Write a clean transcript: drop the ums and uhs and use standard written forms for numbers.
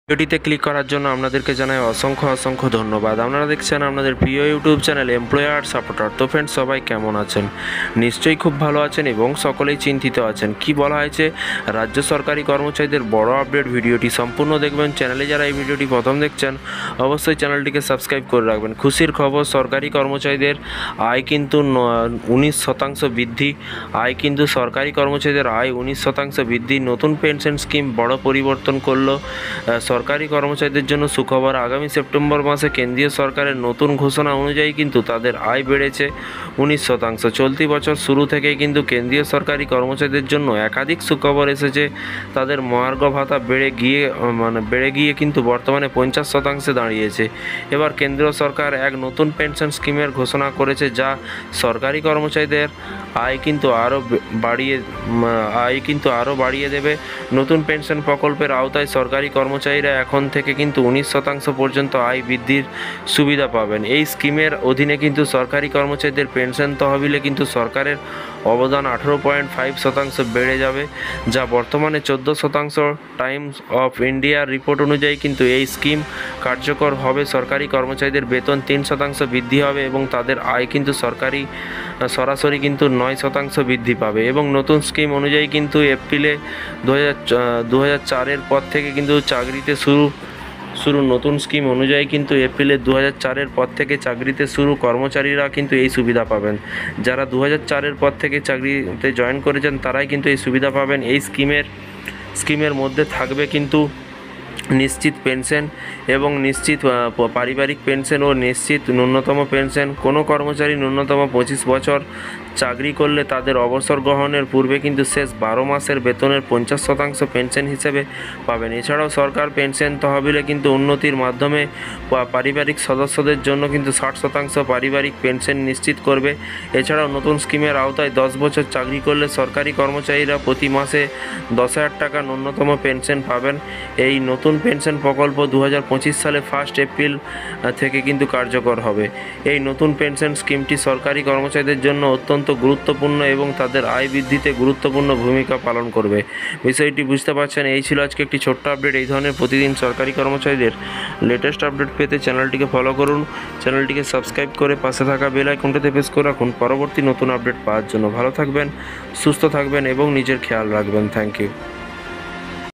ভিডিওটিতে ক্লিক করার জন্য আপনাদেরকে জানাই অসংখ্য ধন্যবাদ। আপনারা দেখছেন আপনাদের প্রিয় ইউটিউব চ্যানেল এমপ্লয়ার সাপোর্টার। তো ফ্রেন্ডস, সবাই কেমন আছেন? নিশ্চয়ই খুব ভালো আছেন এবং সকলেই চিন্তিত আছেন। কি বলা হয়েছে রাজ্য সরকারি কর্মচারীদের বড় আপডেট, ভিডিওটি সম্পূর্ণ দেখবেন। চ্যানেলে যারা এই ভিডিওটি প্রথম দেখছেন অবশ্যই চ্যানেলটিকে সাবস্ক্রাইব করে রাখবেন। খুশির খবর, সরকারি কর্মচারীদের আয় কিন্তু 19% বৃদ্ধি। সরকারি কর্মচারীদের আয় 19% বৃদ্ধি। নতুন পেনশন স্কিম বড় পরিবর্তন করলো সরকারি কর্মচারীদের জন্য সুখবর। আগামী সেপ্টেম্বর মাসে কেন্দ্রীয় সরকারের নতুন ঘোষণা অনুযায়ী কিন্তু তাদের আয় বেড়েছে 19%। চলতি বছর শুরু থেকেই কিন্তু কেন্দ্রীয় সরকারি কর্মচারীদের জন্য একাধিক সুখবর এসেছে। তাদের মহার্ঘ ভাতা বেড়ে গিয়ে কিন্তু বর্তমানে 50% দাঁড়িয়েছে। এবার কেন্দ্র সরকার এক নতুন পেনশন স্কিমের ঘোষণা করেছে, যা সরকারি কর্মচারীদের আয় কিন্তু আরও বাড়িয়ে দেবে। নতুন পেনশন প্রকল্পের আওতায় সরকারি কর্মচারীরা এখন থেকে কিন্তু 19% পর্যন্ত আয় বৃদ্ধির সুবিধা পাবেন। এই স্কিমের অধীনে কিন্তু সরকারি কর্মচারীদের পেনশন তহবিলে কিন্তু সরকারের অবদান 18.5% বেড়ে যাবে, যা বর্তমানে 14%। টাইমস অফ ইন্ডিয়ার রিপোর্ট অনুযায়ী কিন্তু এই স্কিম কার্যকর হবে সরকারি কর্মচারীদের বেতন 3% বৃদ্ধি হবে এবং তাদের আয় কিন্তু সরাসরি কিন্তু 9% বৃদ্ধি পাবে। এবং নতুন স্কিম অনুযায়ী কিন্তু এপ্রিলে 2004-এর পর থেকে কিন্তু চাকরিতে শুরু নতুন স্কিম অনুযায়ী কিন্তু এপ্রিলে 2004-এর পর থেকে চাকরিতে শুরু কর্মচারীরা কিন্তু এই সুবিধা পাবেন। যারা 2004-এর পর থেকে চাকরিতে জয়েন করেছেন তারাই কিন্তু এই সুবিধা পাবেন। এই স্কিমের মধ্যে থাকবে কিন্তু নিশ্চিত পেনশন এবং নিশ্চিত পারিবারিক পেনশন ও নিশ্চিত ন্যূনতম পেনশন। কোনো কর্মচারী ন্যূনতম 25 বছর চাকরি করলে তাদের অবসর গ্রহণের পূর্বে কিন্তু শেষ 12 মাসের বেতনের 50% পেনশন হিসেবে পাবেন। এছাড়াও সরকার পেনশন তহবিলে কিন্তু উন্নতির মাধ্যমে পারিবারিক সদস্যদের জন্য কিন্তু 60% পারিবারিক পেনশন নিশ্চিত করবে। এছাড়াও নতুন স্কিমের আওতায় 10 বছর চাকরি করলে সরকারি কর্মচারীরা প্রতি মাসে 10,000 টাকা ন্যূনতম পেনশন পাবেন। এই নতুন পেনশন প্রকল্প 2025 সালে 1 এপ্রিল থেকে কিন্তু কার্যকর হবে। এই নতুন পেনশন স্কিমটি সরকারি কর্মচারীদের জন্য অত্যন্ত গুরুত্বপূর্ণ এবং তাদের আয় বৃদ্ধিতে গুরুত্বপূর্ণ ভূমিকা পালন করবে। বিষয়টি বুঝতে পারছেন। এই ছিল আজকে একটি ছোট্ট আপডেট। এই ধরনের প্রতিদিন সরকারি কর্মচারীদের লেটেস্ট আপডেট পেতে চ্যানেলটিকে ফলো করুন, চ্যানেলটিকে সাবস্ক্রাইব করে পাশে থাকা বেল আইকনটিতে প্রেস করে রাখুন পরবর্তী নতুন আপডেট পাওয়ার জন্য। ভালো থাকবেন, সুস্থ থাকবেন এবং নিজের খেয়াল রাখবেন। Thank you.